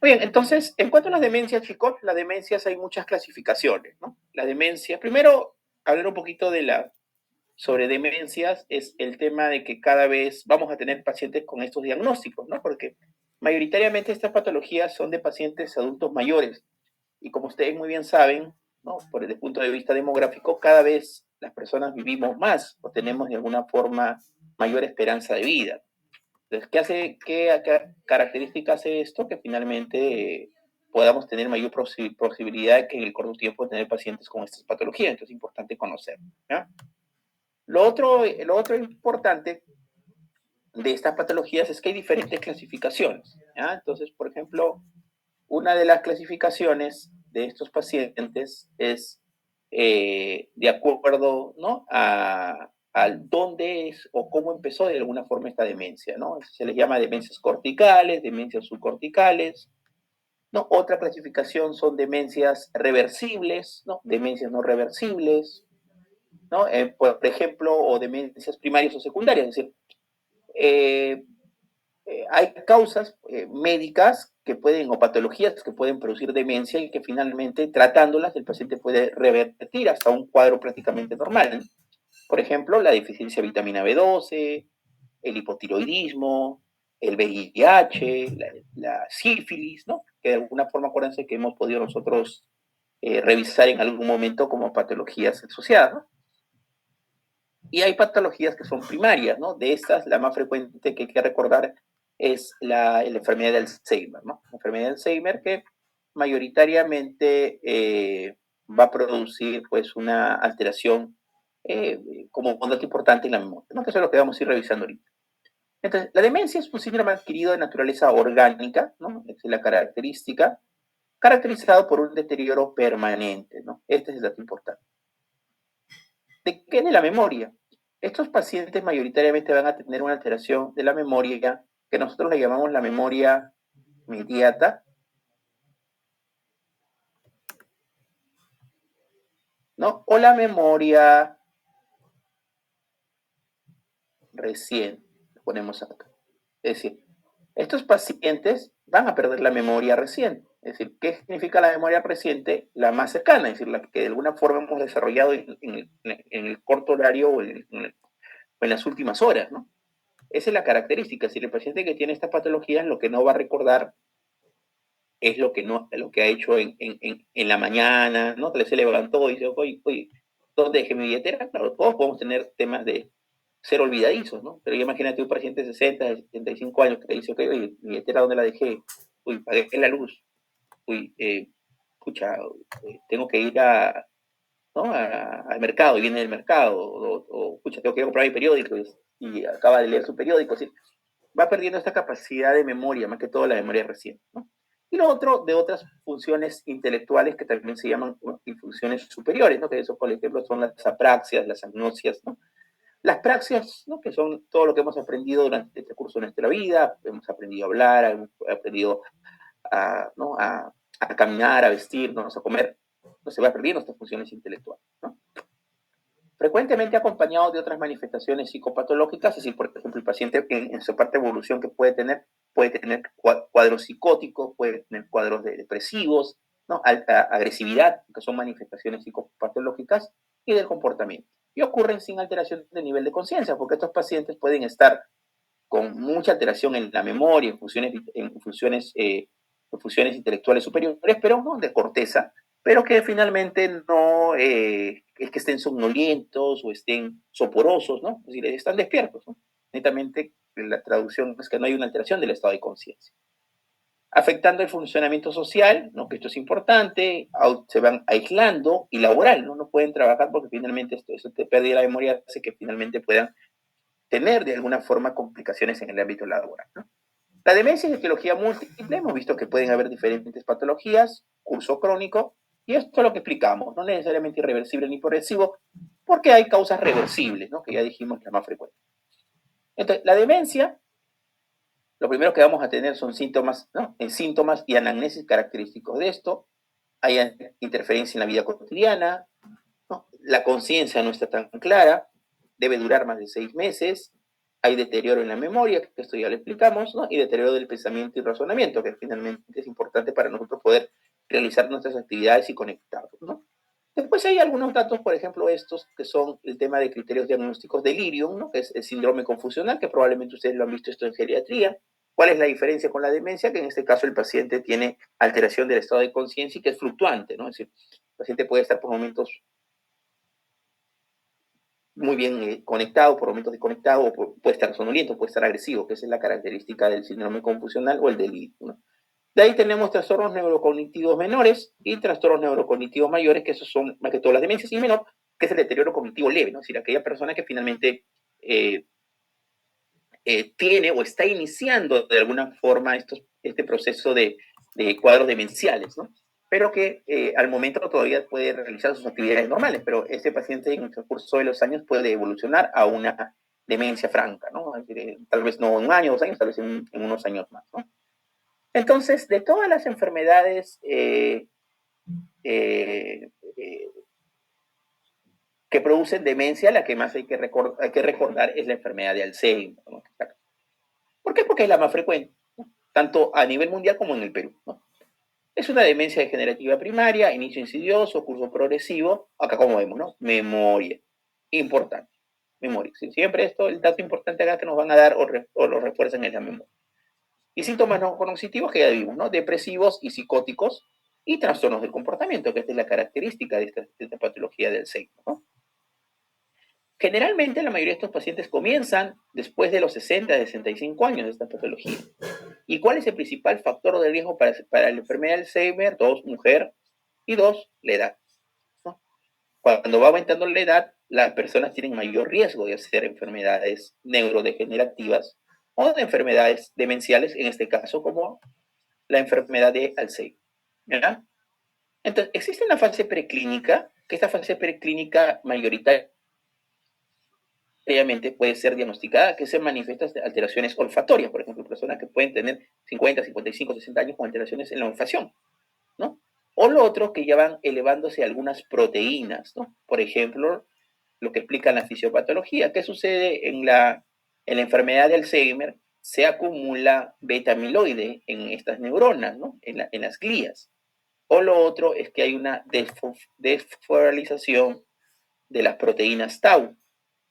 Muy bien, entonces, en cuanto a las demencias, chicos, las demencias hay muchas clasificaciones, ¿no? La demencia, primero, hablar un poquito sobre demencias, es el tema de que cada vez vamos a tener pacientes con estos diagnósticos, ¿no? Porque mayoritariamente estas patologías son de pacientes adultos mayores. Y como ustedes muy bien saben, ¿no? Por el punto de vista demográfico, cada vez las personas vivimos más o tenemos de alguna forma mayor esperanza de vida. Entonces, ¿qué característica hace esto? Que finalmente podamos tener mayor posibilidad de que en el corto tiempo tener pacientes con estas patologías. Entonces es importante conocer. ¿Ya? Lo otro importante de estas patologías es que hay diferentes clasificaciones. ¿Ya? Entonces, por ejemplo, una de las clasificaciones de estos pacientes es de acuerdo, ¿no? a dónde es o cómo empezó de alguna forma esta demencia, ¿no? Se les llama demencias corticales, demencias subcorticales, ¿no? Otra clasificación son demencias reversibles, ¿no? Demencias no reversibles, ¿no? Por ejemplo, o demencias primarias o secundarias, es decir, eh, hay causas médicas que pueden, o patologías que pueden producir demencia y que finalmente tratándolas el paciente puede revertir hasta un cuadro prácticamente normal. Por ejemplo, la deficiencia de vitamina B12, el hipotiroidismo, el VIH, la sífilis, ¿no? Que de alguna forma, acuérdense que hemos podido nosotros revisar en algún momento como patologías asociadas, ¿no? Y hay patologías que son primarias, ¿no? De estas, la más frecuente que hay que recordar es la enfermedad de Alzheimer, ¿no? La enfermedad de Alzheimer que mayoritariamente va a producir pues una alteración como un dato importante en la memoria, ¿no? Que eso es lo que vamos a ir revisando ahorita. Entonces, la demencia es un síndrome adquirido de naturaleza orgánica, ¿no? Esa es la característica, caracterizado por un deterioro permanente, ¿no? Este es el dato importante. ¿De qué? De la memoria. Estos pacientes mayoritariamente van a tener una alteración de la memoria que nosotros le llamamos la memoria inmediata, ¿no? O la memoria reciente, ponemos acá. Es decir, estos pacientes van a perder la memoria reciente. Es decir, ¿qué significa la memoria reciente? La más cercana, es decir, la que de alguna forma hemos desarrollado en el corto horario o en las últimas horas, ¿no? Esa es la característica. Si el paciente que tiene estas patologías lo que no va a recordar es lo que ha hecho en la mañana, ¿no? Que se levantó y dice, oye, ¿dónde dejé mi billetera? Claro, todos podemos tener temas de ser olvidadizos, ¿no? Pero imagínate un paciente de 60, de 75 años que le dice, ok, oye, mi billetera, ¿dónde la dejé? Uy, pagué la luz. Uy, escucha, tengo que ir ¿no? Al mercado y viene del mercado, o escucha, tengo que ir a comprar mi periódico y acaba de leer su periódico, es decir, va perdiendo esta capacidad de memoria, más que todo la memoria reciente, ¿no? Y lo otro de otras funciones intelectuales que también se llaman funciones superiores, ¿no? Que eso, por ejemplo, son las apraxias, las agnosias, ¿no? Las praxias, ¿no? Que son todo lo que hemos aprendido durante este curso de nuestra vida, hemos aprendido a hablar, hemos aprendido ¿no? a caminar, a vestirnos, a comer, no se va perdiendo estas funciones intelectuales, ¿no? Frecuentemente acompañado de otras manifestaciones psicopatológicas, es decir, por ejemplo, el paciente en su parte de evolución que puede tener cuadros psicóticos, puede tener cuadros depresivos, ¿no? Alta agresividad, que son manifestaciones psicopatológicas, y del comportamiento. Y ocurren sin alteración de nivel de conciencia, porque estos pacientes pueden estar con mucha alteración en la memoria, en funciones intelectuales superiores, pero no de corteza, pero que finalmente no es que estén somnolientos o estén soporosos, ¿no? Es decir, están despiertos, ¿no? Netamente, la traducción es que no hay una alteración del estado de conciencia. Afectando el funcionamiento social, ¿no? Que esto es importante, se van aislando, y laboral, ¿no? No pueden trabajar porque finalmente esto te pérdida la memoria hace que finalmente puedan tener de alguna forma complicaciones en el ámbito laboral, ¿no? La demencia es etiología múltiple, hemos visto que pueden haber diferentes patologías, curso crónico, y esto es lo que explicamos, no necesariamente irreversible ni progresivo, porque hay causas reversibles, ¿no? Que ya dijimos la más frecuente. Entonces, la demencia, lo primero que vamos a tener son síntomas, ¿no? Síntomas y anamnesis característicos de esto, hay interferencia en la vida cotidiana, ¿no? La conciencia no está tan clara, debe durar más de 6 meses, Hay deterioro en la memoria, que esto ya lo explicamos, ¿no? Y deterioro del pensamiento y razonamiento, que finalmente es importante para nosotros poder realizar nuestras actividades y conectarnos, ¿no? Después hay algunos datos, por ejemplo, estos que son el tema de criterios diagnósticos de delirium, ¿no? Que es el síndrome confusional, que probablemente ustedes lo han visto esto en geriatría. ¿Cuál es la diferencia con la demencia? Que en este caso el paciente tiene alteración del estado de conciencia y que es fluctuante, ¿no? Es decir, el paciente puede estar por momentos muy bien conectado, por momentos desconectado, o puede estar sonoliento, puede estar agresivo, que esa es la característica del síndrome confusional o el delirio, ¿no? De ahí tenemos trastornos neurocognitivos menores y trastornos neurocognitivos mayores, que esos son más que todo las demencias, y menor, que es el deterioro cognitivo leve, ¿no? Es decir, aquella persona que finalmente tiene o está iniciando de alguna forma este proceso de cuadros demenciales, ¿no? Pero que al momento todavía puede realizar sus actividades normales, pero este paciente en el transcurso de los años puede evolucionar a una demencia franca, ¿no? Tal vez no en un año, 2 años, tal vez en unos años más, ¿no? Entonces, de todas las enfermedades que producen demencia, la que más hay que recordar es la enfermedad de Alzheimer, ¿no? ¿Por qué? Porque es la más frecuente, ¿no? Tanto a nivel mundial como en el Perú, ¿no? Es una demencia degenerativa primaria, inicio insidioso, curso progresivo. Acá como vemos, ¿no? Memoria. Importante. Memoria. Siempre esto, el dato importante acá que nos van a dar o lo refuerzan es la memoria. Y síntomas no cognitivos que ya vimos, ¿no? Depresivos y psicóticos y trastornos del comportamiento, que esta es la característica de esta patología del Alzheimer, ¿no? Generalmente la mayoría de estos pacientes comienzan después de los 60, 65 años de esta patología. ¿Y cuál es el principal factor de riesgo para la enfermedad de Alzheimer? 2, mujer, y 2, la edad, ¿no? Cuando va aumentando la edad, las personas tienen mayor riesgo de hacer enfermedades neurodegenerativas o de enfermedades demenciales, en este caso como la enfermedad de Alzheimer, ¿verdad? Entonces, existe una fase preclínica, que esta fase preclínica mayoritariamente puede ser diagnosticada, que se manifiesta alteraciones olfatorias, por ejemplo, personas que pueden tener 50, 55, 60 años con alteraciones en la olfacción, ¿no? O lo otro, que ya van elevándose algunas proteínas, ¿no? Por ejemplo, lo que explica la fisiopatología. ¿Qué sucede en la enfermedad de Alzheimer? Se acumula beta-amiloide en estas neuronas, ¿no? En las glías. O lo otro es que hay una desfosforilación de las proteínas tau,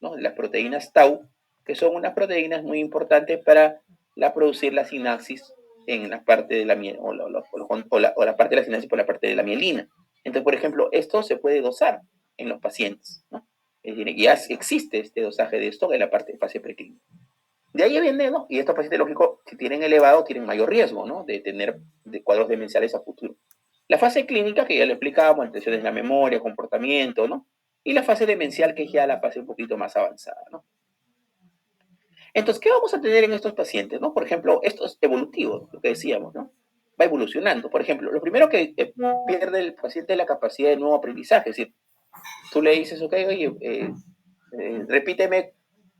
¿no? Las proteínas tau, que son unas proteínas muy importantes para producir la sinapsis en la parte de la mielina, o la parte de la sinapsis por la parte de la mielina. Entonces, por ejemplo, esto se puede dosar en los pacientes, ¿no? Es decir, ya existe este dosaje de esto en la parte de fase preclínica. De ahí viene, ¿no? Y estos pacientes, lógico, si tienen elevado, tienen mayor riesgo, ¿no? De tener cuadros demenciales a futuro. La fase clínica, que ya lo explicábamos, alteraciones en la memoria, comportamiento, ¿no? Y la fase demencial, que es ya la fase un poquito más avanzada, ¿no? Entonces, ¿qué vamos a tener en estos pacientes, no? Por ejemplo, esto es evolutivo, lo que decíamos, ¿no? Va evolucionando. Por ejemplo, lo primero que pierde el paciente es la capacidad de nuevo aprendizaje. Es decir, tú le dices, ok, oye, repíteme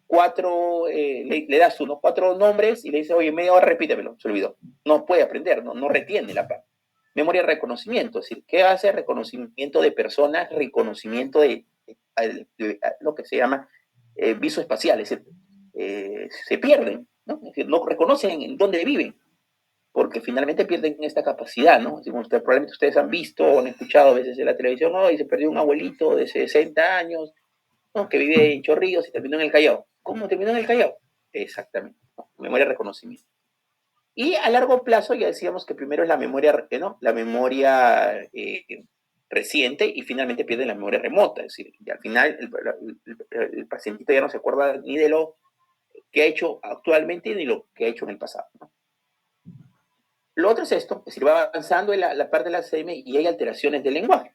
4, le das 4 nombres y le dices, oye, media hora repítemelo, se olvidó. No puede aprender, no retiene la parte. Memoria de reconocimiento, es decir, ¿qué hace? Reconocimiento de personas, reconocimiento de lo que se llama visoespacial, es decir, se pierden, ¿no? Es decir, no reconocen en dónde viven, porque finalmente pierden esta capacidad, ¿no? Probablemente ustedes han visto o han escuchado a veces en la televisión, ¿no? Y se perdió un abuelito de 60 años, ¿no? Que vive en Chorrillos y terminó en el Callao. ¿Cómo terminó en el Callao? Exactamente, ¿no? Memoria de reconocimiento. Y a largo plazo ya decíamos que primero es la memoria, ¿no? La memoria reciente y finalmente pierde la memoria remota. Es decir, al final el pacientito ya no se acuerda ni de lo que ha hecho actualmente ni lo que ha hecho en el pasado, ¿no? Lo otro es esto, es decir, va avanzando en la parte de la Alzheimer y hay alteraciones del lenguaje.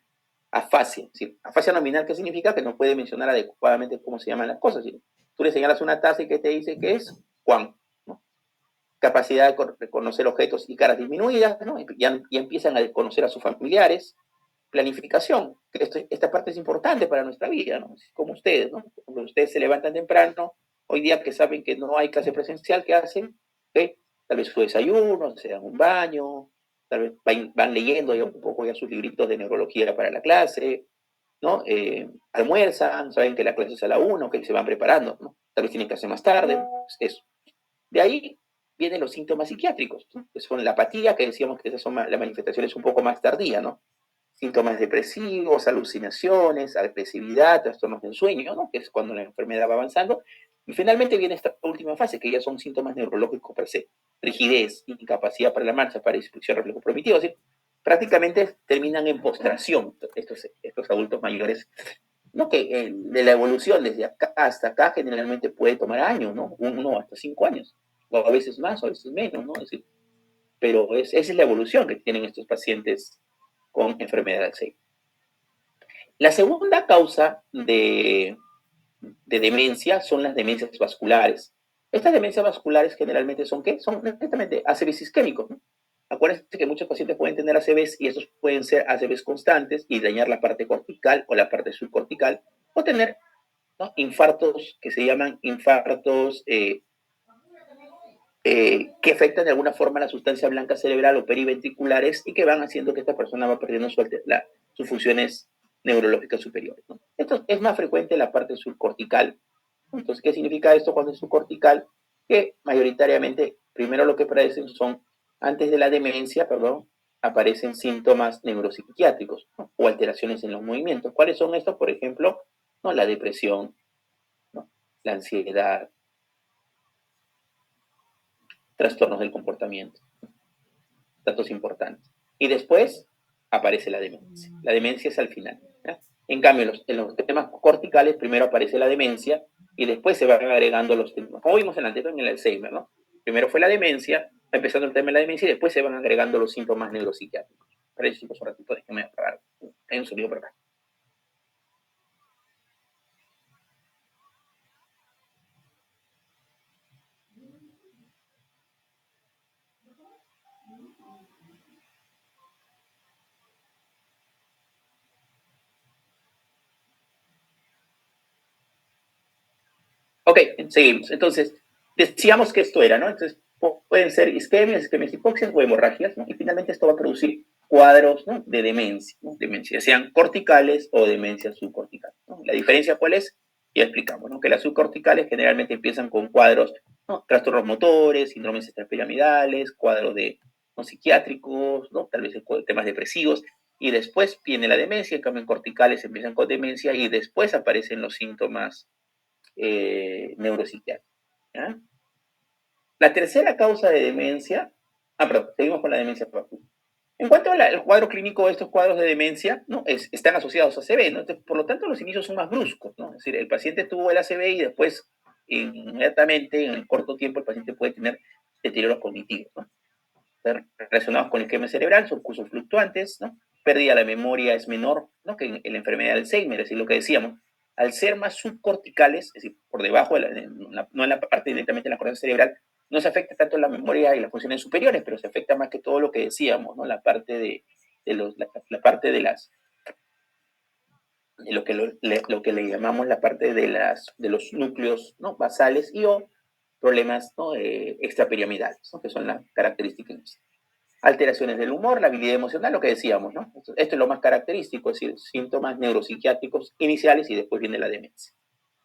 Afasia, es decir, afasia nominal, ¿qué significa? Que no puede mencionar adecuadamente cómo se llaman las cosas. ¿Sí? Tú le señalas una taza y que te dice que es Juan, ¿no? Capacidad de reconocer objetos y caras disminuidas, ¿no? Ya empiezan a conocer a sus familiares. Planificación, que esta parte es importante para nuestra vida, ¿no? Como ustedes, ¿no? Cuando ustedes se levantan temprano, hoy día que saben que no hay clase presencial, ¿qué hacen? ¿Okay? Tal vez su desayuno, se dan un baño, tal vez van leyendo ya un poco ya sus libritos de neurología para la clase, ¿no? Almuerzan, saben que la clase es a la 1, que se van preparando, ¿no? tal vez tiene que hacer más tarde, eso. De ahí vienen los síntomas psiquiátricos, ¿no? Que son la apatía, que decíamos que esas son la manifestación es un poco más tardía, ¿no? Síntomas depresivos, alucinaciones, agresividad, trastornos del sueño, ¿no? Que es cuando la enfermedad va avanzando. Y finalmente viene esta última fase, que ya son síntomas neurológicos per se. Rigidez, incapacidad para la marcha, para disfunción reflejo primitivo. ¿Sí? Prácticamente terminan en postración estos adultos mayores, ¿no? Que de la evolución desde acá hasta acá generalmente puede tomar años, ¿no? 1 hasta 5 años, o a veces más, o a veces menos, ¿no? Es decir, pero esa es la evolución que tienen estos pacientes con enfermedad de Alzheimer. La segunda causa de demencia son las demencias vasculares. Estas demencias vasculares generalmente son ¿qué? Son netamente ACVs isquémicos, ¿no? Acuérdense que muchos pacientes pueden tener ACVs y esos pueden ser ACVs constantes y dañar la parte cortical o la parte subcortical, o tener, ¿no? Infartos que se llaman infartos que afectan de alguna forma la sustancia blanca cerebral o periventriculares y que van haciendo que esta persona va perdiendo sus funciones neurológicas superiores, ¿no? Esto es más frecuente en la parte subcortical. Entonces, ¿qué significa esto cuando es subcortical? Que mayoritariamente, primero lo que aparecen son, antes de la demencia, perdón, aparecen síntomas neuropsiquiátricos, ¿no? O alteraciones en los movimientos. ¿Cuáles son estos? Por ejemplo, ¿no? La depresión, ¿no? La ansiedad, trastornos del comportamiento, datos importantes. Y después aparece la demencia. La demencia es al final, ¿ya? En cambio, en los temas corticales, primero aparece la demencia y después se van agregando los temas. Como vimos en el Alzheimer, ¿no? Primero fue la demencia, empezando el tema de la demencia y después se van agregando los síntomas neuropsiquiátricos. Para eso, un ratito, déjenme apagar. Hay un sonido por acá. Ok, seguimos. Entonces, decíamos que esto era, ¿no? Entonces, pueden ser isquemias, hipoxias o hemorragias, ¿no? Y finalmente esto va a producir cuadros, ¿no? De demencia, ¿no? Demencia, sean corticales o demencia subcorticales, ¿no? La diferencia, ¿cuál es? Ya explicamos, ¿no? Que las subcorticales generalmente empiezan con cuadros, ¿no? Trastornos motores, síndromes extrapiramidales, cuadros de, ¿no? Psiquiátricos, ¿no? Tal vez temas depresivos, y después viene la demencia. En cambio, en corticales empiezan con demencia y después aparecen los síntomas neuropsiquiátrica. ¿Ya? La tercera causa de demencia, perdón, seguimos con la demencia próxima. En cuanto al cuadro clínico, estos cuadros de demencia, ¿no? Están asociados a ACV, ¿no? Entonces, por lo tanto, los inicios son más bruscos, ¿no? Es decir, el paciente tuvo el ACV y después, inmediatamente, en el corto tiempo, el paciente puede tener deterioros cognitivos, ¿no? Relacionados con el esquema cerebral, son cursos fluctuantes, ¿no? Pérdida de la memoria es menor, ¿no? Que en la enfermedad de Alzheimer, es decir, lo que decíamos, al ser más subcorticales, es decir, por debajo, no en la parte directamente de la corteza cerebral, no se afecta tanto la memoria y las funciones superiores, pero se afecta más que todo lo que decíamos, ¿no? La parte la parte de lo que le llamamos la parte de los núcleos, ¿no? Basales y o problemas, ¿no? Extrapiramidales, ¿no? Que son las características. Alteraciones del humor, la habilidad emocional, lo que decíamos, ¿no? Esto es lo más característico, es decir, síntomas neuropsiquiátricos iniciales y después viene la demencia.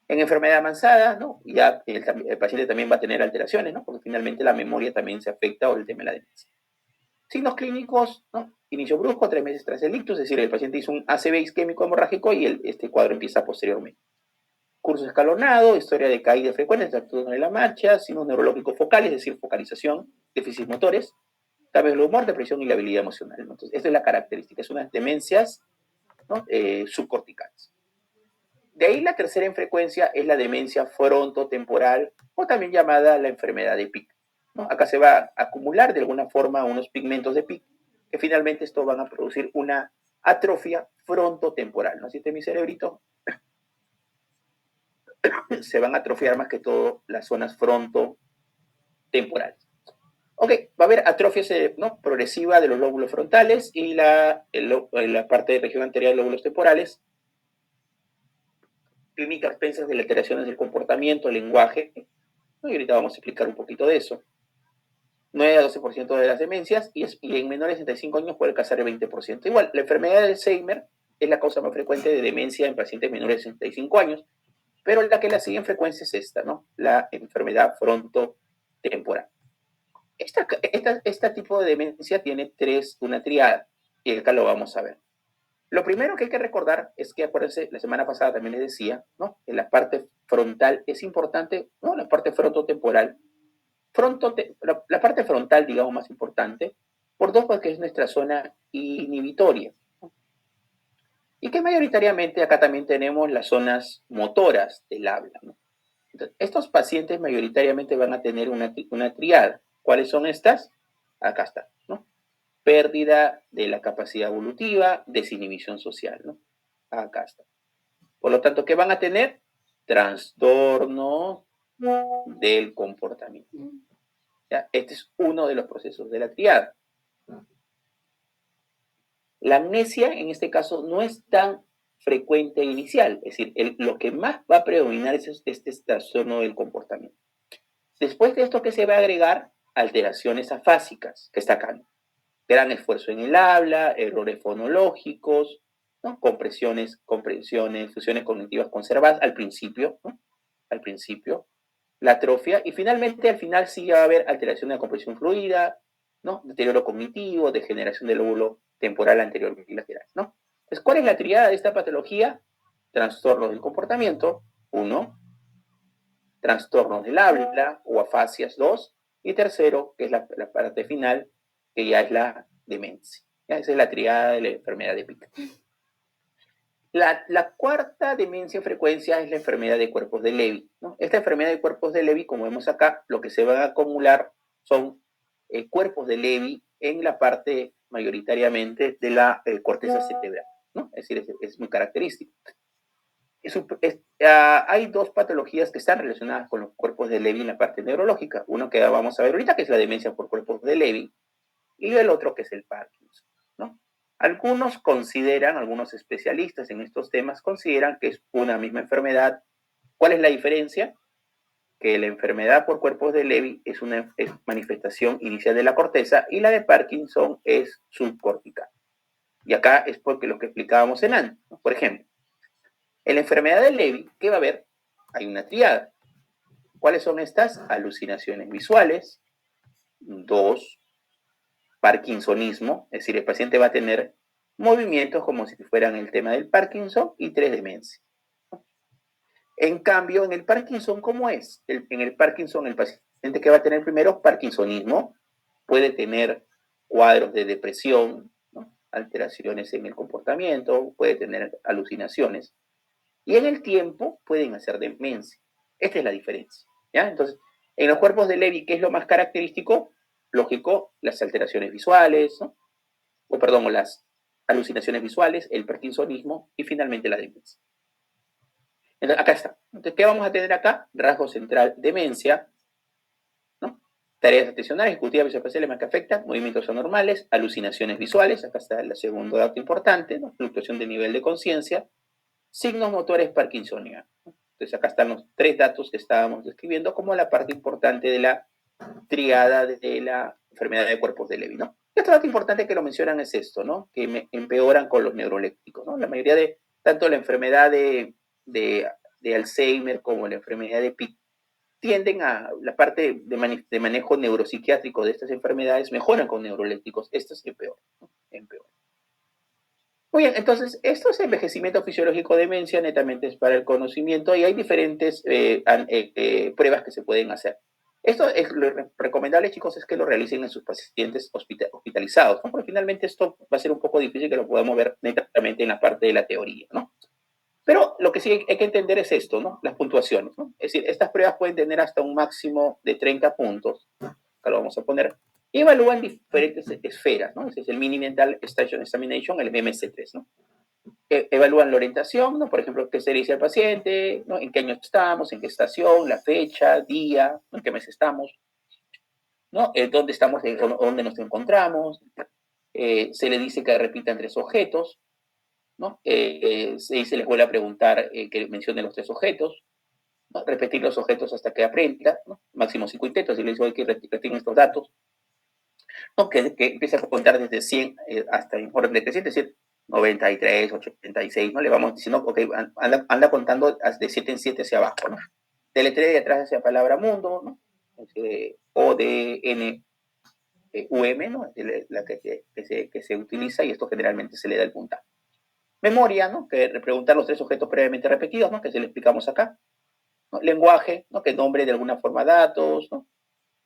En enfermedad avanzada, ¿no? Ya el paciente también va a tener alteraciones, ¿no? Porque finalmente la memoria también se afecta o el tema de la demencia. Signos clínicos, ¿no? Inicio brusco, 3 meses tras el ictus, es decir, el paciente hizo un ACV isquémico hemorrágico y este cuadro empieza posteriormente. Curso escalonado, historia de caída frecuente, trastorno de la marcha, signos neurológicos focales, es decir, focalización, déficits motores, cambios del humor, depresión y la habilidad emocional. Entonces, esta es la característica, es unas demencias, ¿no? Subcorticales. De ahí la tercera en frecuencia es la demencia frontotemporal o también llamada la enfermedad de Pick, ¿no? Acá se va a acumular de alguna forma unos pigmentos de Pick que finalmente esto van a producir una atrofia frontotemporal, ¿no? Así que mi cerebrito se van a atrofiar más que todo las zonas frontotemporales. Ok, va a haber atrofia, ¿no? Progresiva de los lóbulos frontales y la parte de región anterior de los lóbulos temporales. Clínicas pensas de alteraciones del comportamiento, el lenguaje, ¿no? Y ahorita vamos a explicar un poquito de eso. 9 a 12% de las demencias y en menores de 65 años puede alcanzar el 20%. Igual, la enfermedad de Alzheimer es la causa más frecuente de demencia en pacientes menores de 65 años. pero la que la sigue en frecuencia es esta, ¿no? La enfermedad frontotemporal. Este tipo de demencia tiene una triada, y acá lo vamos a ver. Lo primero que hay que recordar es que, acuérdense, la semana pasada también les decía, ¿no? Que la parte frontal es importante, ¿no? La parte frontotemporal. La parte frontal, digamos, más importante, por dos, porque es nuestra zona inhibitoria. Y que mayoritariamente acá también tenemos las zonas motoras del habla, ¿no? Entonces, estos pacientes mayoritariamente van a tener una triada. ¿Cuáles son estas? Acá está, ¿no? Pérdida de la capacidad evolutiva, desinhibición social, ¿no? Acá está. Por lo tanto, ¿qué van a tener? Trastorno del comportamiento. ¿Ya? Este es uno de los procesos de la triada. La amnesia, en este caso, no es tan frecuente inicial, es decir, lo que más va a predominar es este trastorno del comportamiento. Después de esto, ¿qué se va a agregar? Alteraciones afásicas, que está acá, ¿no? Gran esfuerzo en el habla, errores fonológicos, ¿no? Comprensiones, fusiones cognitivas conservadas al principio, ¿no? Al principio, la atrofia, y finalmente, al final sí va a haber alteración de la comprensión fluida, ¿no? Deterioro cognitivo, degeneración del lóbulo temporal anterior bilateral, ¿no? Entonces, ¿cuál es la triada de esta patología? Trastornos del comportamiento, 1, trastornos del habla o afasias, 2, y tercero, que es la parte final, que ya es la demencia. ¿Ya? Esa es la triada de la enfermedad de Pick. La cuarta demencia en frecuencia es la enfermedad de cuerpos de Levy, ¿no? Esta enfermedad de cuerpos de Levy, como vemos acá, lo que se van a acumular son cuerpos de Levy en la parte mayoritariamente de la corteza cerebral, ¿no? Es decir, es muy característico. Hay dos patologías que están relacionadas con los cuerpos de Levy en la parte neurológica. Uno que vamos a ver ahorita, que es la demencia por cuerpos de Levy, y el otro que es el Parkinson, ¿no? Algunos especialistas en estos temas consideran que es una misma enfermedad. ¿Cuál es la diferencia? Que la enfermedad por cuerpos de Levy es una manifestación inicial de la corteza y la de Parkinson es subcortical. Y acá es porque lo que explicábamos en antes, ¿no? Por ejemplo, en la enfermedad de Levy, ¿qué va a haber? Hay una triada. ¿Cuáles son estas? Alucinaciones visuales. 2, parkinsonismo, es decir, el paciente va a tener movimientos como si fueran el tema del Parkinson, y 3, demencia. En cambio, en el Parkinson, ¿cómo es? En el Parkinson, el paciente que va a tener primero parkinsonismo puede tener cuadros de depresión, ¿no? Alteraciones en el comportamiento, puede tener alucinaciones, y en el tiempo pueden hacer demencia. Esta es la diferencia, ¿ya? Entonces, en los cuerpos de Levy, ¿qué es lo más característico? Lógico, las alteraciones visuales, ¿no? O las alucinaciones visuales, el parkinsonismo y finalmente la demencia. Entonces, acá está. Entonces, ¿qué vamos a tener acá? Rasgo central, demencia, ¿no? Tareas atencionales, ejecutivas, visoespaciales más que afectan, movimientos anormales, alucinaciones visuales, acá está el segundo dato importante, ¿no? Fluctuación de nivel de conciencia, signos motores parkinsonianos. Entonces, acá están los 3 datos que estábamos describiendo como la parte importante de la triada de la enfermedad de cuerpos de Levy, ¿no? Y otro dato importante que lo mencionan es esto, ¿no? Que empeoran con los neurolépticos, ¿no? La mayoría de, tanto la enfermedad de Alzheimer como la enfermedad de Pick, tienden a la parte de manejo neuropsiquiátrico de estas enfermedades, mejoran con neurolépticos, estos empeoran, ¿no? Empeoran. Muy bien, entonces, esto es envejecimiento fisiológico de demencia, netamente es para el conocimiento, y hay diferentes pruebas que se pueden hacer. Esto es lo recomendable, chicos, es que lo realicen en sus pacientes hospitalizados, ¿no? Porque finalmente esto va a ser un poco difícil que lo podamos ver netamente en la parte de la teoría, ¿no? Pero lo que sí hay que entender es esto, ¿no? Las puntuaciones, ¿no? Es decir, estas pruebas pueden tener hasta un máximo de 30 puntos, acá lo vamos a poner, y evalúan diferentes esferas, ¿no? Ese es el Mini Mental Station Examination, el MC3, ¿no? Evalúan la orientación, ¿no? Por ejemplo, qué se le dice al paciente, ¿no? En qué año estamos, en qué estación, la fecha, día, ¿no? En qué mes estamos, ¿no? Dónde estamos, dónde nos encontramos. Se le dice que repitan 3 objetos, ¿no? Se les vuelve a preguntar que mencione los 3 objetos, ¿no? Repetir los objetos hasta que aprenda, ¿no? Máximo 5 intentos, y le dice que retiren estos datos, ¿no? Que empiece a contar desde 100 hasta en orden decreciente, es decir, 93, 86, ¿no? Le vamos diciendo, ok, anda contando de 7 en 7 hacia abajo, ¿no? Deletrea de atrás hacia palabra mundo, ¿no? O de N UM, ¿no? La que se utiliza, y esto generalmente se le da el puntaje. Memoria, ¿no? Que preguntar los 3 objetos previamente repetidos, ¿no? Que se le explicamos acá. ¿No? Lenguaje, ¿no? Que nombre de alguna forma datos, ¿no?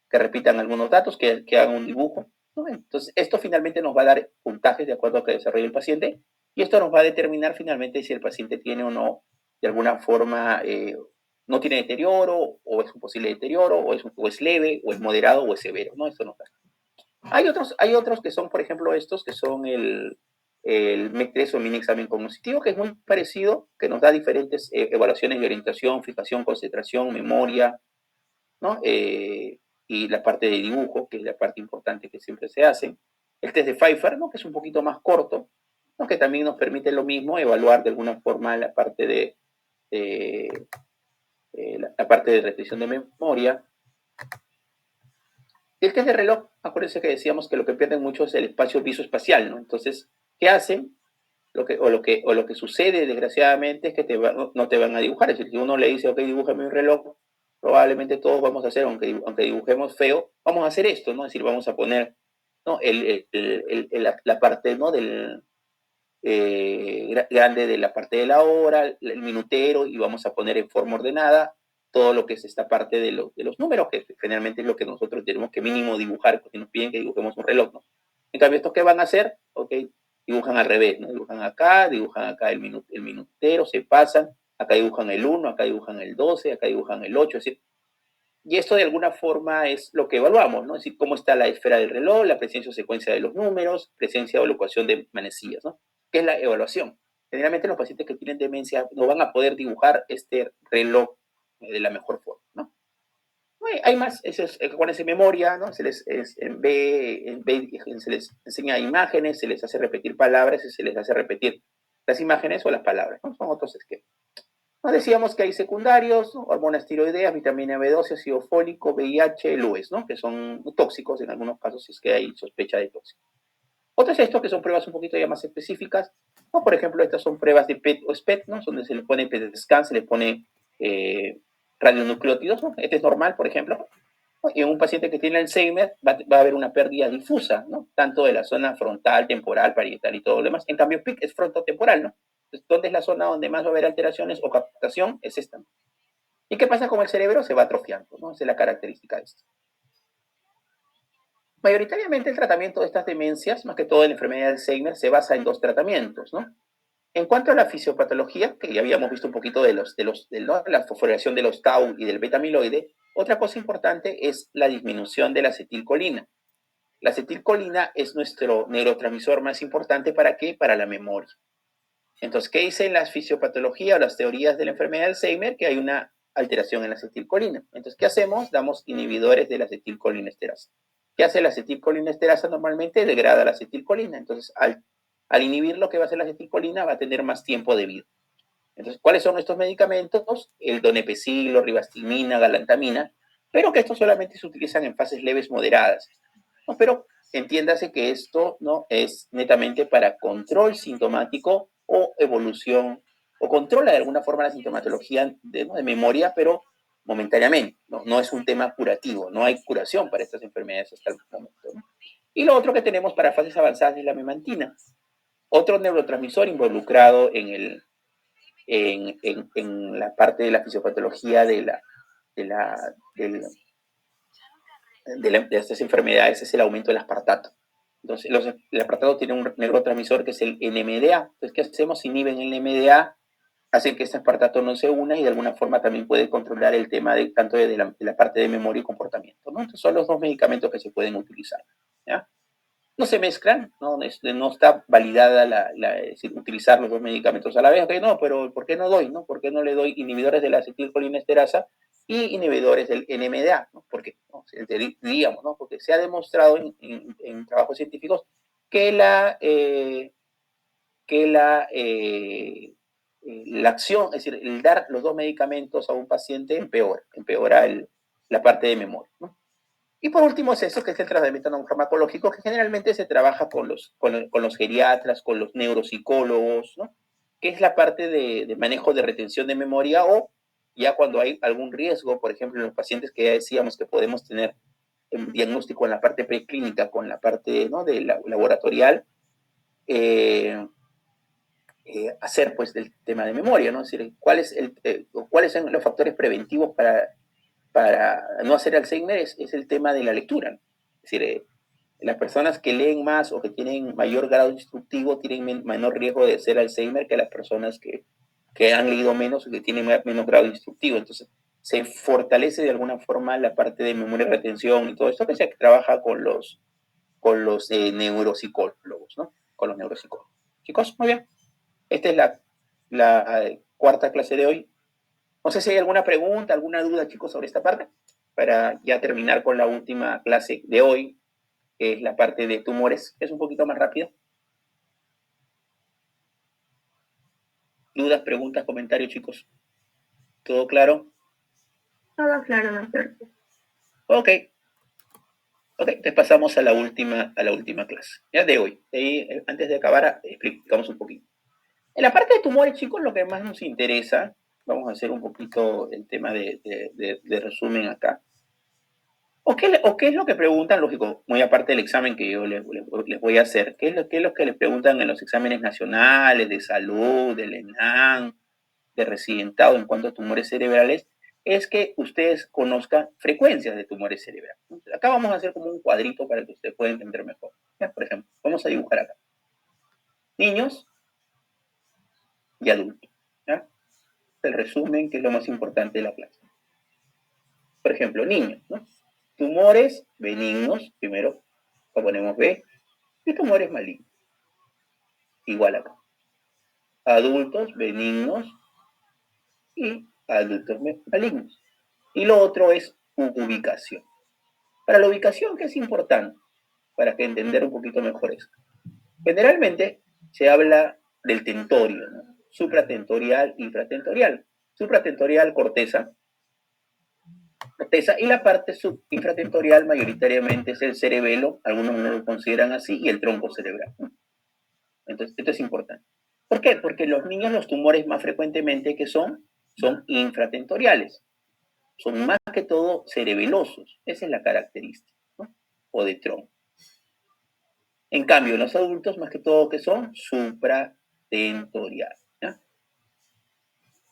Que repitan algunos datos, que hagan un dibujo, ¿no? Entonces, esto finalmente nos va a dar puntajes de acuerdo a que desarrolle el paciente, y esto nos va a determinar finalmente si el paciente tiene o no, de alguna forma, no tiene deterioro, o es un posible deterioro, o es leve, o es moderado, o es severo, ¿no? Esto nos da. Hay otros que son, por ejemplo, estos que son el MEC3 o mini examen cognitivo, que es muy parecido, que nos da diferentes evaluaciones de orientación, fijación, concentración, memoria, ¿no? Y la parte de dibujo, que es la parte importante que siempre se hace. El test de Pfeiffer, ¿no? Que es un poquito más corto, ¿no? Que también nos permite lo mismo, evaluar de alguna forma la parte de la parte de restricción de memoria. Y el test de reloj, acuérdense que decíamos que lo que pierden mucho es el espacio visoespacial, ¿no? Entonces, ¿qué hacen? Lo que sucede, desgraciadamente, es que no te van a dibujar. Es decir, si uno le dice, ok, dibújame un reloj, probablemente todos vamos a hacer, aunque dibujemos feo, vamos a hacer esto, ¿no? Es decir, vamos a poner, ¿no? La parte, ¿no? Del grande de la parte de la hora, el minutero, y vamos a poner en forma ordenada todo lo que es esta parte de los números, que generalmente es lo que nosotros tenemos que mínimo dibujar, porque nos piden que dibujemos un reloj, ¿no? En cambio, ¿estos qué van a hacer? Ok, dibujan al revés, ¿no? Dibujan acá el minutero, se pasan, acá dibujan el 1, acá dibujan el 12, acá dibujan el 8, es decir, y esto de alguna forma es lo que evaluamos, ¿no? Es decir, cómo está la esfera del reloj, la presencia o secuencia de los números, presencia o locuación de manecillas, ¿no? ¿Qué es la evaluación? Generalmente los pacientes que tienen demencia no van a poder dibujar este reloj de la mejor forma, ¿no? Hay más, acuérdense, memoria, ¿no? Se les enseña imágenes, se les hace repetir palabras y se les hace repetir las imágenes o las palabras, ¿no? Son otros esquemas. Nos decíamos que hay secundarios, ¿no? Hormonas tiroideas, vitamina B12, ácido fólico, VIH, LUES, ¿no? Que son tóxicos en algunos casos si es que hay sospecha de tóxico. Otros estos que son pruebas un poquito ya más específicas, ¿no? Por ejemplo, estas son pruebas de PET o SPECT, ¿no? Donde se le pone PET scan, se le pone radionucleótidos, ¿no? Este es normal, por ejemplo. ¿No? Y en un paciente que tiene Alzheimer va a haber una pérdida difusa, ¿no? Tanto de la zona frontal, temporal, parietal y todo lo demás. En cambio, PIC es frontotemporal, ¿no? Entonces, ¿dónde es la zona donde más va a haber alteraciones o captación? Es esta. ¿Y qué pasa con el cerebro? Se va atrofiando, ¿no? Esa es la característica de esto. Mayoritariamente el tratamiento de estas demencias, más que todo en la enfermedad de Alzheimer, se basa en 2 tratamientos, ¿no? En cuanto a la fisiopatología, que ya habíamos visto un poquito de la fosforilación de los tau y del beta-amiloide, otra cosa importante es la disminución de la acetilcolina. La acetilcolina es nuestro neurotransmisor más importante, ¿para qué? Para la memoria. Entonces, ¿qué dicen las fisiopatologías o las teorías de la enfermedad de Alzheimer? Que hay una alteración en la acetilcolina. Entonces, ¿qué hacemos? Damos inhibidores de la acetilcolinesterasa. ¿Qué hace la acetilcolinesterasa? Normalmente degrada la acetilcolina. Entonces, al inhibir lo que va a hacer la acetilcolina, va a tener más tiempo de vida. Entonces, ¿cuáles son estos medicamentos? El donepezil, ribastimina, galantamina, pero que estos solamente se utilizan en fases leves moderadas, ¿no? Pero entiéndase que esto no es netamente para control sintomático o evolución, o controla de alguna forma la sintomatología de memoria, pero momentáneamente, ¿no? Es un tema curativo, no hay curación para estas enfermedades hasta el momento, ¿no? Y lo otro que tenemos para fases avanzadas es la memantina, otro neurotransmisor involucrado en la parte de la fisiopatología de estas enfermedades es el aumento del aspartato. Entonces, el aspartato tiene un neurotransmisor que es el NMDA. Entonces, ¿qué hacemos? Inhiben el NMDA, hacen que este aspartato no se una, y de alguna forma también puede controlar el tema tanto de la parte de memoria y comportamiento, ¿no? Entonces, son los 2 medicamentos que se pueden utilizar, ¿ya? No se mezclan, no está validada es decir, utilizar los 2 medicamentos a la vez. Okay, no, pero ¿por qué no doy? ¿No? ¿Por qué no le doy inhibidores de la acetilcolinesterasa y inhibidores del NMDA? ¿No? Porque, ¿no? Digamos, ¿no? Porque se ha demostrado en trabajos científicos que la acción, es decir, el dar los 2 medicamentos a un paciente empeora la parte de memoria, ¿no? Y por último es eso, que es el tratamiento no farmacológico, que generalmente se trabaja con los geriatras, con los neuropsicólogos, ¿no? Que es la parte de manejo de retención de memoria, o ya cuando hay algún riesgo, por ejemplo, en los pacientes que ya decíamos que podemos tener el diagnóstico en la parte preclínica con la parte, ¿no?, de laboratorial, hacer pues del tema de memoria, ¿no? Es decir, ¿cuáles son los factores preventivos para no hacer Alzheimer? Es el tema de la lectura, ¿no? Es decir, las personas que leen más o que tienen mayor grado instructivo tienen menor riesgo de ser Alzheimer que las personas que han leído menos o que tienen menos grado instructivo. Entonces, se fortalece de alguna forma la parte de memoria y retención y todo esto que se trabaja con los neuropsicólogos, ¿no? Con los neuropsicólogos. Chicos, muy bien. Esta es la cuarta clase de hoy. No sé si hay alguna pregunta, alguna duda, chicos, sobre esta parte, para ya terminar con la última clase de hoy, que es la parte de tumores, que es un poquito más rápida. ¿Dudas, preguntas, comentarios, chicos? ¿Todo claro? Todo claro, doctor. Ok. Ok, entonces pasamos a la última clase, ya de hoy. Antes de acabar, explicamos un poquito. En la parte de tumores, chicos, lo que más nos interesa, vamos a hacer un poquito el tema de resumen acá. ¿O qué es lo que preguntan? Lógico, muy aparte del examen que yo les voy a hacer. ¿Qué es lo que les preguntan en los exámenes nacionales de salud, del ENAM, de residentado en cuanto a tumores cerebrales? Es que ustedes conozcan frecuencias de tumores cerebrales. Acá vamos a hacer como un cuadrito para que ustedes puedan entender mejor. ¿Ya? Por ejemplo, vamos a dibujar acá. Niños y adultos. ¿Ya? El resumen, que es lo más importante de la clase. Por ejemplo, niños, ¿no? Tumores benignos, primero lo ponemos B, y tumores malignos, igual acá. Adultos benignos y adultos malignos. Y lo otro es ubicación. Para la ubicación, ¿qué es importante? Para que entender un poquito mejor eso. Generalmente se habla del tentorio, ¿no? Supratentorial, infratentorial. Supratentorial, corteza, y la parte infratentorial mayoritariamente es el cerebelo, algunos no lo consideran así, y el tronco cerebral, ¿no? Entonces, esto es importante. ¿Por qué? Porque los niños, los tumores más frecuentemente que son infratentoriales. Son más que todo cerebelosos. Esa es la característica, ¿no? O de tronco. En cambio, los adultos, más que todo, que son supratentoriales, ¿ya?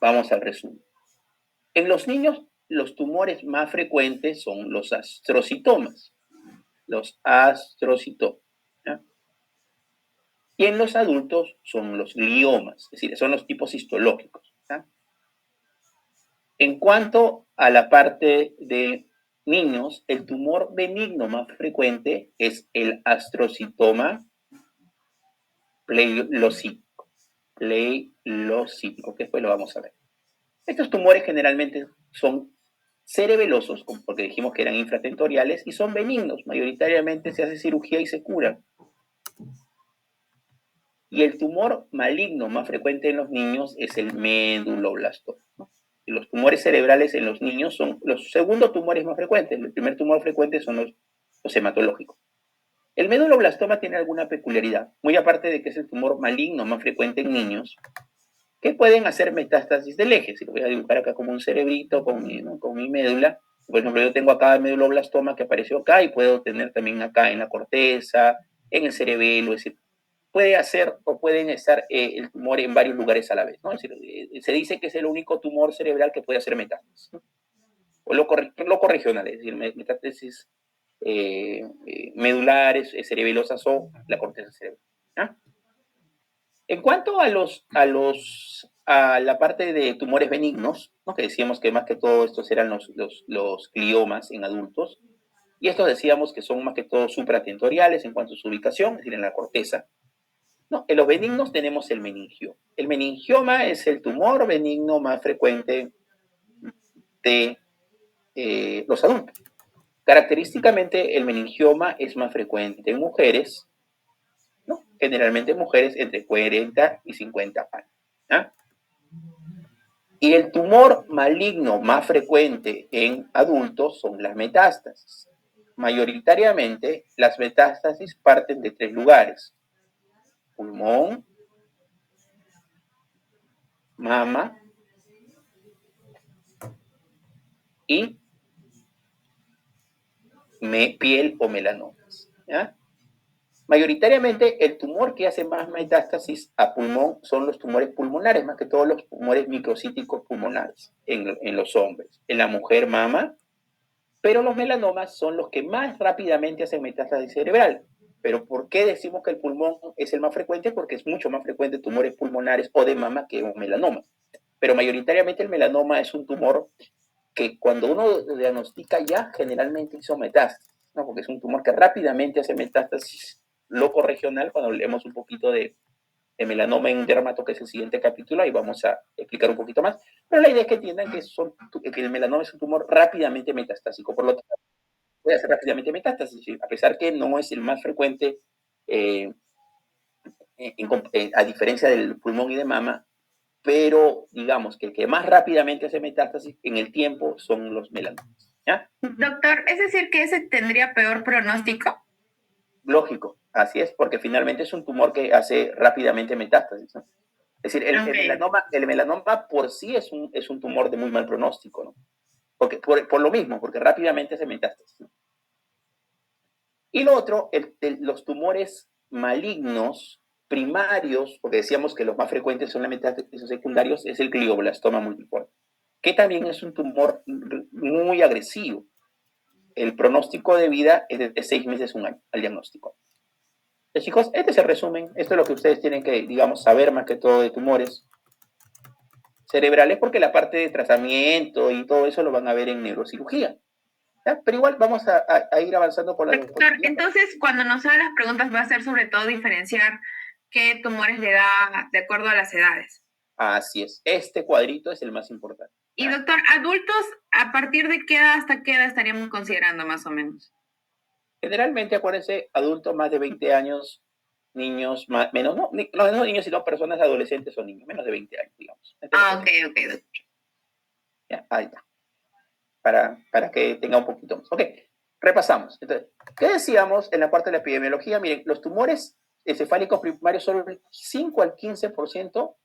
Vamos al resumen. En los niños, los tumores más frecuentes son los astrocitomas. Los astrocitos, ¿ya? Y en los adultos son los gliomas, es decir, son los tipos histológicos, ¿ya? En cuanto a la parte de niños, el tumor benigno más frecuente es el astrocitoma pleilocítico, que después lo vamos a ver. Estos tumores generalmente son cerebelosos, porque dijimos que eran infratentoriales, y son benignos. Mayoritariamente se hace cirugía y se curan. Y el tumor maligno más frecuente en los niños es el meduloblastoma. Y los tumores cerebrales en los niños son los segundos tumores más frecuentes. El primer tumor frecuente son los hematológicos. El meduloblastoma tiene alguna peculiaridad, muy aparte de que es el tumor maligno más frecuente en niños, que pueden hacer metástasis del eje. Si lo voy a dibujar acá como un cerebrito con mi médula. Por ejemplo, yo tengo acá el meduloblastoma que apareció acá, y puedo tener también acá en la corteza, en el cerebelo, es decir, puede hacer o pueden estar el tumor en varios lugares a la vez, ¿no? Es decir, se dice que es el único tumor cerebral que puede hacer metástasis, ¿no? O locorregional, es decir, metástasis medulares, cerebelosas o la corteza cerebral, ¿no? En cuanto a la parte de tumores benignos, ¿no?, que decíamos que más que todo estos eran los gliomas en adultos, y estos decíamos que son más que todo supratentoriales en cuanto a su ubicación, es decir, en la corteza. No, en los benignos tenemos el meningioma. El meningioma es el tumor benigno más frecuente de los adultos. Característicamente, el meningioma es más frecuente en mujeres, ¿no? Generalmente mujeres entre 40 y 50 años, ¿ah? Y el tumor maligno más frecuente en adultos son las metástasis. mayoritariamente las metástasis parten de 3 lugares: pulmón, mama y piel o melanomas, ¿ya? Mayoritariamente el tumor que hace más metástasis a pulmón son los tumores pulmonares, más que todos los tumores microcíticos pulmonares en los hombres. En la mujer mama, pero los melanomas son los que más rápidamente hacen metástasis cerebral. Pero ¿por qué decimos que el pulmón es el más frecuente? Porque es mucho más frecuente tumores pulmonares o de mama que un melanoma. Pero mayoritariamente el melanoma es un tumor que cuando uno diagnostica ya generalmente hizo metástasis, ¿no? Porque es un tumor que rápidamente hace metástasis loco regional. Cuando leemos un poquito de melanoma en dermato, que es el siguiente capítulo, ahí vamos a explicar un poquito más. Pero la idea es que entiendan que el melanoma es un tumor rápidamente metastásico, por lo tanto puede hacer rápidamente metástasis, a pesar que no es el más frecuente, a diferencia del pulmón y de mama, pero digamos que el que más rápidamente hace metástasis en el tiempo son los melanomas, ¿ya? Doctor, ¿es decir que ese tendría peor pronóstico? Lógico, así es, porque finalmente es un tumor que hace rápidamente metástasis, ¿no? Es decir, el melanoma por sí es un tumor de muy mal pronóstico, ¿no? Porque, por lo mismo, porque rápidamente hace metástasis, ¿no? Y lo otro, los tumores malignos primarios, porque decíamos que los más frecuentes son las metástasis secundarios, es el glioblastoma multiforme, que también es un tumor muy agresivo. El pronóstico de vida es de 6 meses a 1 año al diagnóstico. Entonces, chicos, este es el resumen. Esto es lo que ustedes tienen que, digamos, saber más que todo de tumores cerebrales, porque la parte de tratamiento y todo eso lo van a ver en neurocirugía, ¿ya? Pero igual vamos a ir avanzando por la... Doctor, entonces cuando nos hagan las preguntas va a ser sobre todo diferenciar qué tumores le da de acuerdo a las edades. Así es, este cuadrito es el más importante. Y doctor, adultos, ¿a partir de qué edad hasta qué edad estaríamos considerando más o menos? Generalmente, acuérdense, adultos más de 20 años, niños menos, no niños, sino personas adolescentes o niños, menos de 20 años, digamos. Ok, doctor. Ya, ahí está. Para que tenga un poquito más. Ok, repasamos. Entonces, ¿qué decíamos en la parte de la epidemiología? Miren, los tumores encefálicos primarios son el 5 al 15%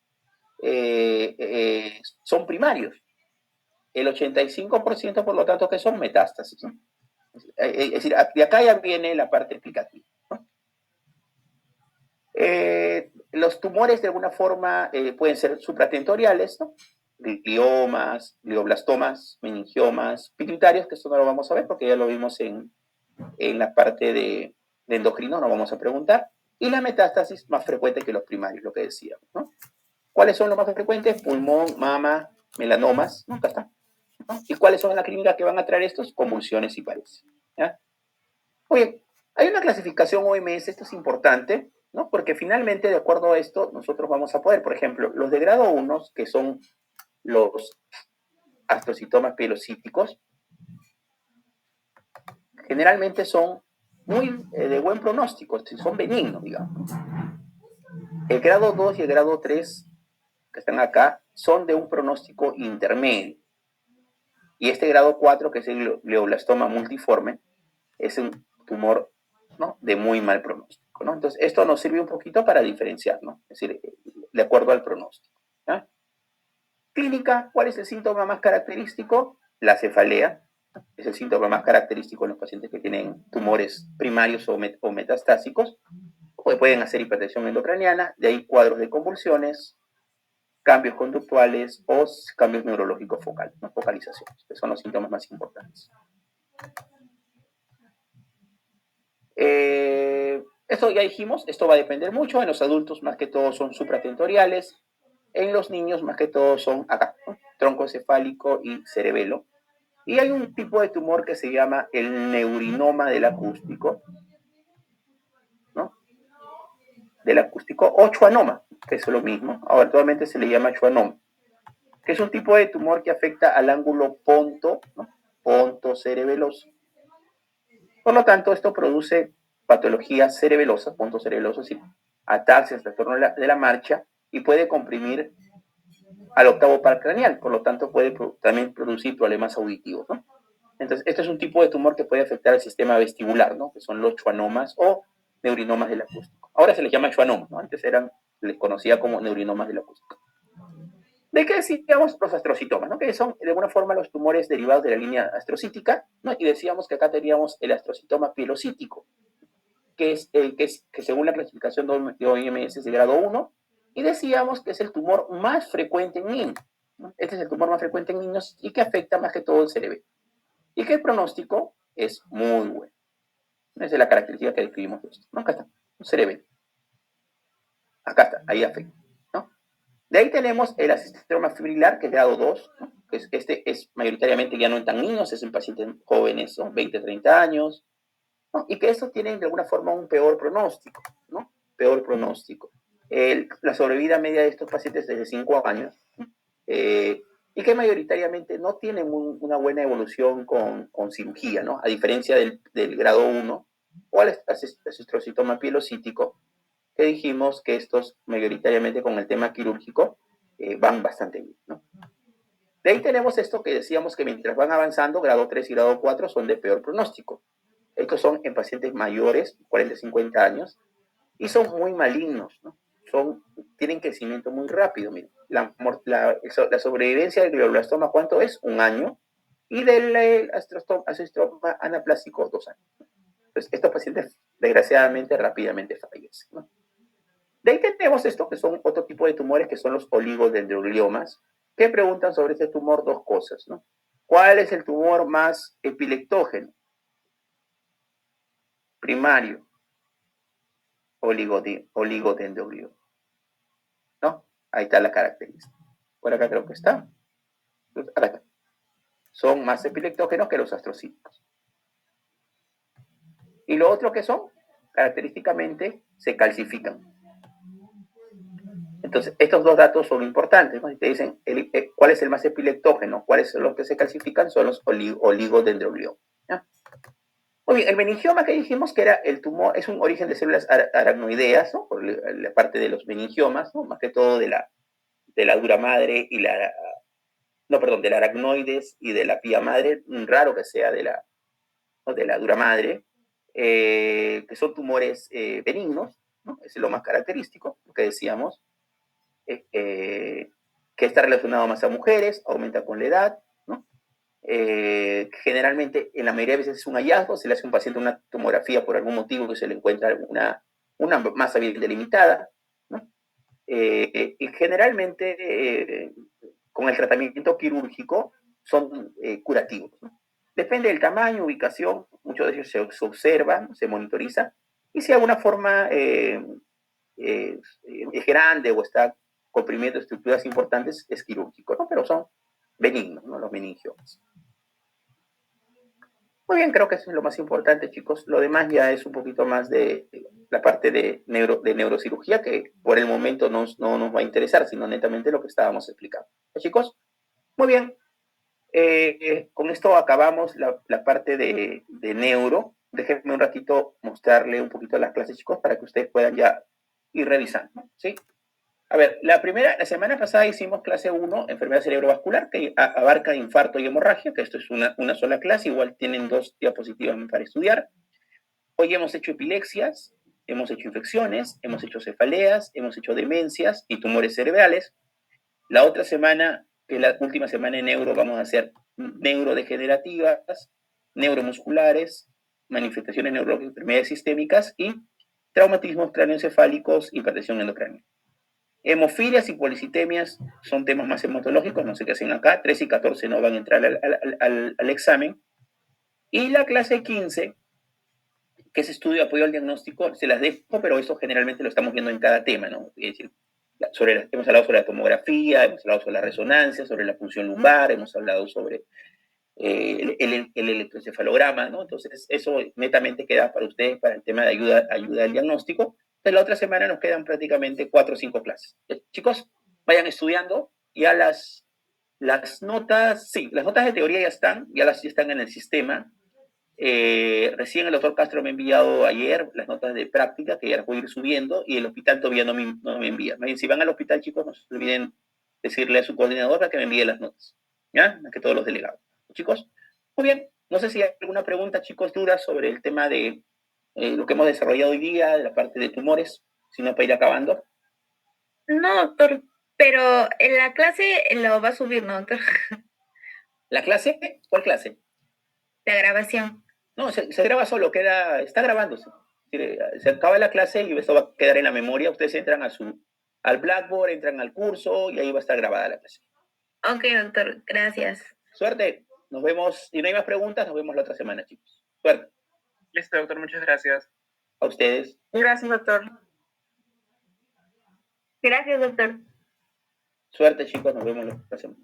son primarios. El 85%, por lo tanto, que son metástasis, ¿no? Es decir, de acá ya viene la parte explicativa, ¿no? Los tumores de alguna forma pueden ser supratentoriales, ¿no? Gliomas, glioblastomas, meningiomas, pituitarios, que esto no lo vamos a ver porque ya lo vimos en la parte de endocrino, no vamos a preguntar. Y la metástasis más frecuente que los primarios, lo que decíamos, ¿no? ¿Cuáles son los más frecuentes? Pulmón, mama, melanomas, ¿no? Acá está, ¿no? ¿Y cuáles son las clínicas que van a traer estos? Convulsiones y pares, ¿ya? Oye, hay una clasificación OMS, esto es importante, ¿no? Porque finalmente, de acuerdo a esto, nosotros vamos a poder, por ejemplo, los de grado 1, que son los astrocitomas pielocíticos, generalmente son muy de buen pronóstico, son benignos, digamos. El grado 2 y el grado 3, que están acá, son de un pronóstico intermedio. Y este grado 4, que es el glioblastoma multiforme, es un tumor, ¿no?, de muy mal pronóstico, ¿no? Entonces, esto nos sirve un poquito para diferenciar, ¿no? Es decir, de acuerdo al pronóstico, ¿ya? Clínica, ¿cuál es el síntoma más característico? La cefalea es el síntoma más característico en los pacientes que tienen tumores primarios o metastásicos. Pueden hacer hipertensión endocraniana, de ahí cuadros de convulsiones, cambios conductuales o cambios neurológicos focales, ¿no? Focalizaciones, que son los síntomas más importantes. Esto ya dijimos, esto va a depender mucho. En los adultos más que todo son supratentoriales, en los niños más que todo son acá, ¿no? Tronco encefálico y cerebelo. Y hay un tipo de tumor que se llama el neurinoma del acústico, ¿no? Del acústico o schwannoma, que es lo mismo. Ahora actualmente se le llama schwannoma, que es un tipo de tumor que afecta al ángulo ponto, ¿no? Ponto cerebeloso. Por lo tanto, esto produce patología cerebelosa, punto cerebeloso, es decir, ataxias, trastorno de la marcha, y puede comprimir al octavo par craneal, por lo tanto puede también producir problemas auditivos, ¿no? Entonces, esto es un tipo de tumor que puede afectar al sistema vestibular, ¿no? Que son los schwannomas o neurinomas del acústico. Ahora se les llama schwannomas, ¿no? Antes les conocía como neurinomas del acústico. ¿De qué decíamos los astrocitomas, ¿no? Que son de alguna forma los tumores derivados de la línea astrocítica, ¿no? Y decíamos que acá teníamos el astrocitoma pielocítico, que según la clasificación de OMS es de grado 1, y decíamos que es el tumor más frecuente en niños, ¿no? Este es el tumor más frecuente en niños y que afecta más que todo el cerebro. Y que el pronóstico es muy bueno. Esa es la característica que describimos de esto, ¿no? Acá está, un cerebro. Acá está, ahí afecta, ¿no? De ahí tenemos el astroma fibrilar, que es grado 2, ¿no? Este es mayoritariamente ya no en tan niños, es en pacientes jóvenes, ¿no? 20, 30 años, ¿no? Y que estos tienen de alguna forma un peor pronóstico, ¿no? Peor pronóstico. La sobrevida media de estos pacientes es de 5 años, y que mayoritariamente no tienen una buena evolución con cirugía, ¿no? A diferencia del grado 1 o al astrocitoma pielocítico, que dijimos que estos mayoritariamente con el tema quirúrgico van bastante bien, ¿no? De ahí tenemos esto que decíamos que mientras van avanzando, grado 3 y grado 4 son de peor pronóstico. Estos son en pacientes mayores, 40, 50 años, y son muy malignos, ¿no? Tienen crecimiento muy rápido. Miren, la sobrevivencia del glioblastoma, ¿cuánto es? 1 año. Y del astrostoma anaplásico, 2 años. Entonces, estos pacientes, desgraciadamente, rápidamente fallecen, ¿no? De ahí tenemos esto, que son otro tipo de tumores, que son los oligodendrogliomas, que preguntan sobre este tumor dos cosas, ¿no? ¿Cuál es el tumor más epileptógeno? Primario, oligodendroglioma, ¿no? Ahí está la característica. Por acá creo que está. Acá está. Son más epileptógenos que los astrocíticos. Y lo otro que son, característicamente, se calcifican. Entonces, estos dos datos son importantes, ¿no? Si te dicen cuál es el más epileptógeno, cuáles son los que se calcifican, son los oligodendrogliomas. ¿Ya? Muy bien, el meningioma que dijimos que era el tumor, es un origen de células aracnoideas, ¿no? Por la parte de los meningiomas, ¿no? Más que todo de la dura madre y de la aracnoides y de la pía madre, raro que sea de la dura madre, que son tumores benignos, ¿no? Es lo más característico, lo que decíamos, que está relacionado más a mujeres, aumenta con la edad, ¿no? Generalmente, en la mayoría de veces es un hallazgo, se le hace a un paciente una tomografía por algún motivo que se le encuentra una masa bien delimitada, ¿no? Y generalmente, con el tratamiento quirúrgico, son curativos, ¿no? Depende del tamaño, ubicación, muchos de ellos se observan, se monitoriza, y si de alguna forma es grande o está comprimiendo estructuras importantes, es quirúrgico, ¿no? Pero son benignos, ¿no? Los meningiomas. Muy bien, creo que eso es lo más importante, chicos. Lo demás ya es un poquito más de la parte de neurocirugía, que por el momento no nos va a interesar, sino netamente lo que estábamos explicando. Chicos, muy bien. Con esto acabamos la parte de neuro. Déjenme un ratito mostrarle un poquito las clases, chicos, para que ustedes puedan ya ir revisando, ¿sí? A ver, la semana pasada hicimos clase 1, enfermedad cerebrovascular, que abarca infarto y hemorragia, que esto es una sola clase, igual tienen 2 diapositivas para estudiar. Hoy hemos hecho epilepsias, hemos hecho infecciones, hemos hecho cefaleas, hemos hecho demencias y tumores cerebrales. La otra semana, que es la última semana en neuro, vamos a hacer neurodegenerativas, neuromusculares, manifestaciones neurológicas, enfermedades sistémicas y traumatismos craneoencefálicos, hipertensión endocránea. Hemofilias y policitemias son temas más hematológicos, no sé qué hacen acá, 13 y 14 no van a entrar al examen. Y la clase 15, que es estudio de apoyo al diagnóstico, se las dejo, pero eso generalmente lo estamos viendo en cada tema, ¿no? Es decir, hemos hablado sobre la tomografía, hemos hablado sobre la resonancia, sobre la función lumbar, hemos hablado sobre el electroencefalograma, ¿no? Entonces, eso netamente queda para ustedes para el tema de ayuda al diagnóstico. Entonces, la otra semana nos quedan prácticamente 4 o 5 clases. Chicos, vayan estudiando. Ya las notas, sí, las notas de teoría ya están en el sistema. Recién el doctor Castro me ha enviado ayer las notas de práctica, que ya las voy a ir subiendo, y el hospital todavía no me envía. Si van al hospital, chicos, no se olviden decirle a su coordinador para que me envíe las notas, ¿ya? Más que todos los delegados. Chicos, muy bien, No sé si hay alguna pregunta, chicos, dudas sobre el tema de lo que hemos desarrollado hoy día, de la parte de tumores, sino para ir acabando. No, doctor, pero en la clase lo va a subir, ¿no, doctor? ¿La clase? ¿Cuál clase? La grabación. No, se graba solo, está grabándose. Se acaba la clase y esto va a quedar en la memoria. Ustedes entran al Blackboard, entran al curso y ahí va a estar grabada la clase. Ok, doctor, gracias. Suerte, nos vemos. Si no hay más preguntas, nos vemos la otra semana, chicos. Suerte. Listo, doctor, muchas gracias. A ustedes. Gracias, doctor. Gracias, doctor. Suerte, chicos, nos vemos la otra semana.